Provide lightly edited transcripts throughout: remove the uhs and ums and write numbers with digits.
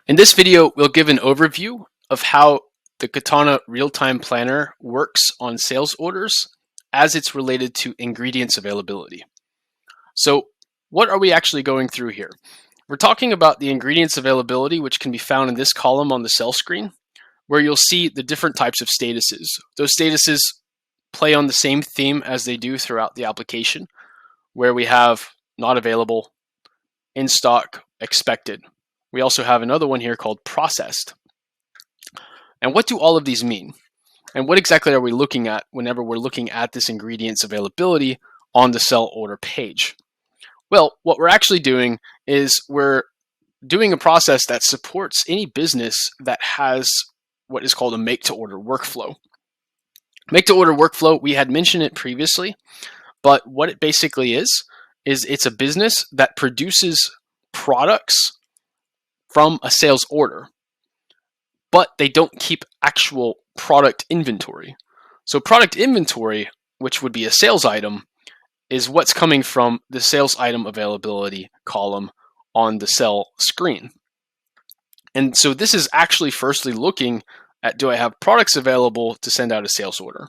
In this video, we'll give an overview of how the Katana real-time planner works on sales orders as it's related to ingredients availability. So what are we actually going through here? We're talking about the ingredients availability, which can be found in this column on the sell screen, where you'll see the different types of statuses. Those statuses play on the same theme as they do throughout the application, where we have not available, in stock, expected. We also have another one here called processed. And what do all of these mean? And what exactly are we looking at whenever we're looking at this ingredients availability on the sell order page? Well, what we're actually doing is we're doing a process that supports any business that has what is called a make-to-order workflow. Make-to-order workflow, we had mentioned it previously, but what it basically is it's a business that produces products from a sales order, but they don't keep actual product inventory. So product inventory, which would be a sales item, is what's coming from the sales item availability column on the sell screen. And so this is actually firstly looking at, do I have products available to send out a sales order?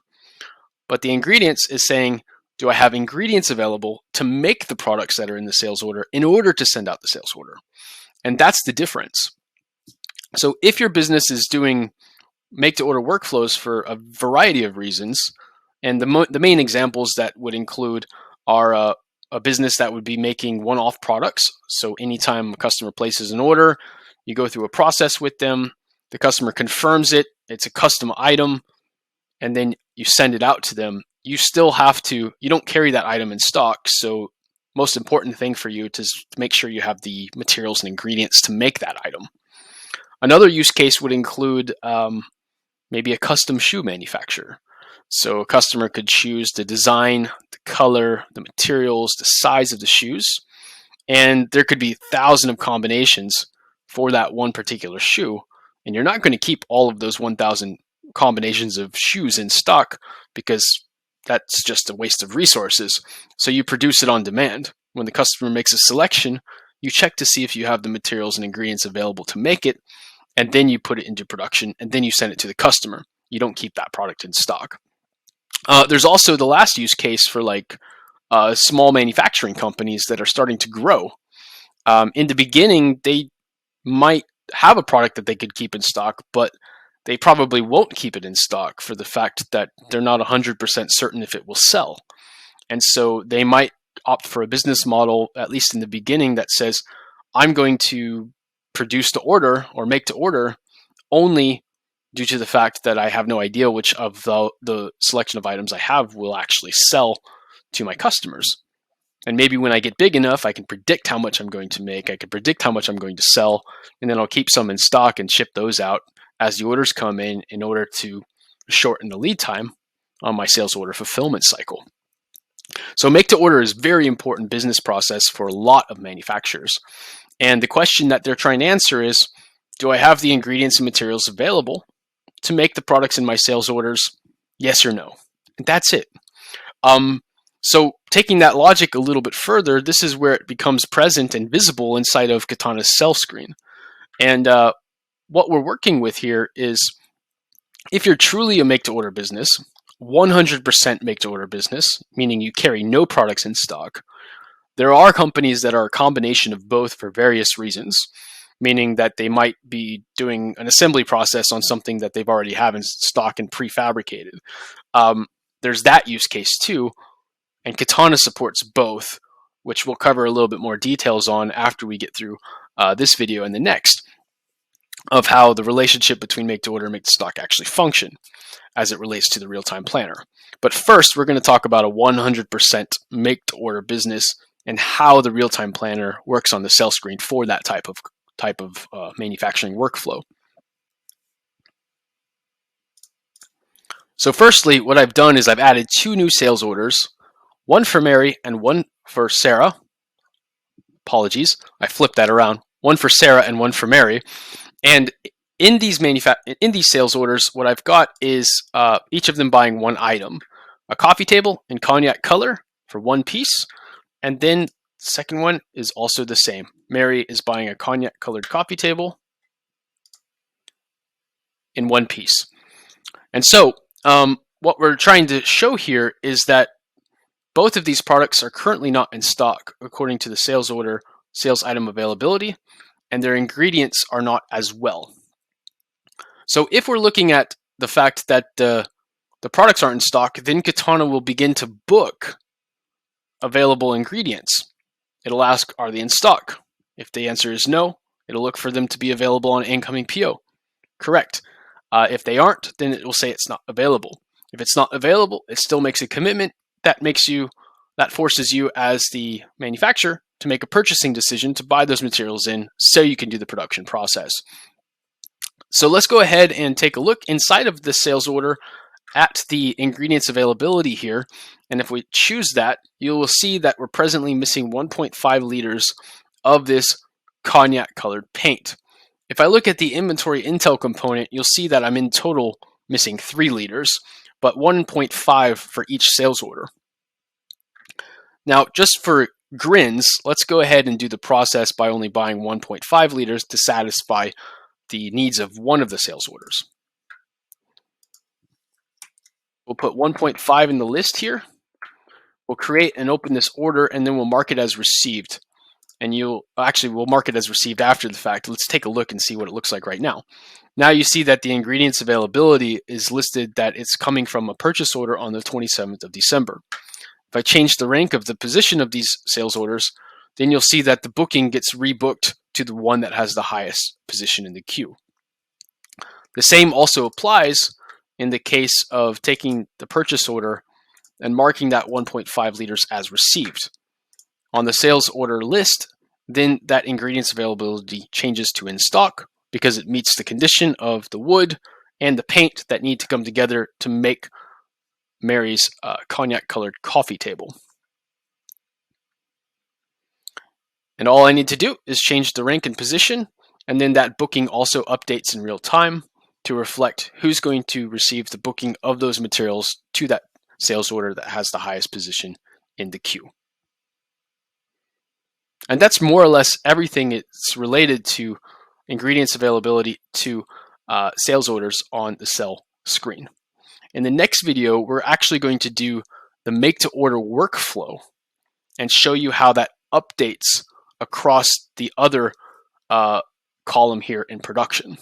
But the ingredients is saying, do I have ingredients available to make the products that are in the sales order in order to send out the sales order? And that's the difference. So if your business is doing make-to-order workflows for a variety of reasons, and the main examples that would include are a business that would be making one-off products. So anytime a customer places an order, you go through a process with them, the customer confirms it, it's a custom item, and then you send it out to them. You still have to, you don't carry that item in stock, so most important thing for you is to make sure you have the materials and ingredients to make that item. Another use case would include maybe a custom shoe manufacturer. So a customer could choose the design, the color, the materials, the size of the shoes, and there could be thousands of combinations for that one particular shoe. And you're not going to keep all of those 1,000 combinations of shoes in stock because that's just a waste of resources. So you produce it on demand. When the customer makes a selection, you check to see if you have the materials and ingredients available to make it, and then you put it into production, and then you send it to the customer. You don't keep that product in stock. There's also the last use case for like small manufacturing companies that are starting to grow. In the beginning, they might have a product that they could keep in stock, but they probably won't keep it in stock for the fact that they're not 100% certain if it will sell. And so they might opt for a business model, at least in the beginning, that says, I'm going to produce to order or make to order only due to the fact that I have no idea which of the selection of items I have will actually sell to my customers. And maybe when I get big enough, I can predict how much I'm going to make, I can predict how much I'm going to sell, and then I'll keep some in stock and ship those out as the orders come in order to shorten the lead time on my sales order fulfillment cycle. So make to order is a very important business process for a lot of manufacturers. And the question that they're trying to answer is, do I have the ingredients and materials available to make the products in my sales orders? Yes or no? And that's it. So taking that logic a little bit further, this is where it becomes present and visible inside of Katana's sell screen. And what we're working with here is, if you're truly a make-to-order business, 100% make-to-order business, meaning you carry no products in stock, there are companies that are a combination of both for various reasons, meaning that they might be doing an assembly process on something that they've already have in stock and prefabricated. There's that use case too, and Katana supports both, which we'll cover a little bit more details on after we get through this video and the next, of how the relationship between make-to-order and make-to-stock actually function as it relates to the real-time planner. But first, we're going to talk about a 100% make-to-order business and how the real-time planner works on the sell screen for that type of manufacturing workflow. So firstly, what I've done is I've added two new sales orders, one for Mary and one for Sarah. Apologies, I flipped that around. One for Sarah and one for Mary. And in these sales orders, what I've got is each of them buying one item, a coffee table in cognac color for one piece, and then the second one is also the same. Mary is buying a cognac colored coffee table in one piece. And so what we're trying to show here is that both of these products are currently not in stock according to the sales order, sales item availability, and their ingredients are not as well. So if we're looking at the fact that the products aren't in stock, then Katana will begin to book available ingredients. It'll ask, are they in stock? If the answer is no, it'll look for them to be available on incoming PO. Correct. If they aren't, then it will say it's not available. If it's not available, it still makes a commitment that forces you as the manufacturer to make a purchasing decision to buy those materials in so you can do the production process. So let's go ahead and take a look inside of the sales order at the ingredients availability here. And if we choose that, you will see that we're presently missing 1.5 liters of this cognac colored paint. If I look at the inventory intel component, you'll see that I'm in total missing 3 liters, but 1.5 for each sales order. Now, just for grins, let's go ahead and do the process by only buying 1.5 liters to satisfy the needs of one of the sales orders. We'll put 1.5 in the list here. We'll create and open this order, and then we'll mark it as received. And we'll mark it as received after the fact. Let's take a look and see what it looks like right now. Now you see that the ingredients availability is listed that it's coming from a purchase order on the 27th of December. If I change the rank of the position of these sales orders, then you'll see that the booking gets rebooked to the one that has the highest position in the queue. The same also applies in the case of taking the purchase order and marking that 1.5 liters as received. On the sales order list, then that ingredients availability changes to in stock because it meets the condition of the wood and the paint that need to come together to make Mary's cognac colored coffee table. And all I need to do is change the rank and position, and then that booking also updates in real time to reflect who's going to receive the booking of those materials to that sales order that has the highest position in the queue. And that's more or less everything it's related to ingredients availability to sales orders on the cell screen. In the next video, we're actually going to do the make to order workflow and show you how that updates across the other column here in production.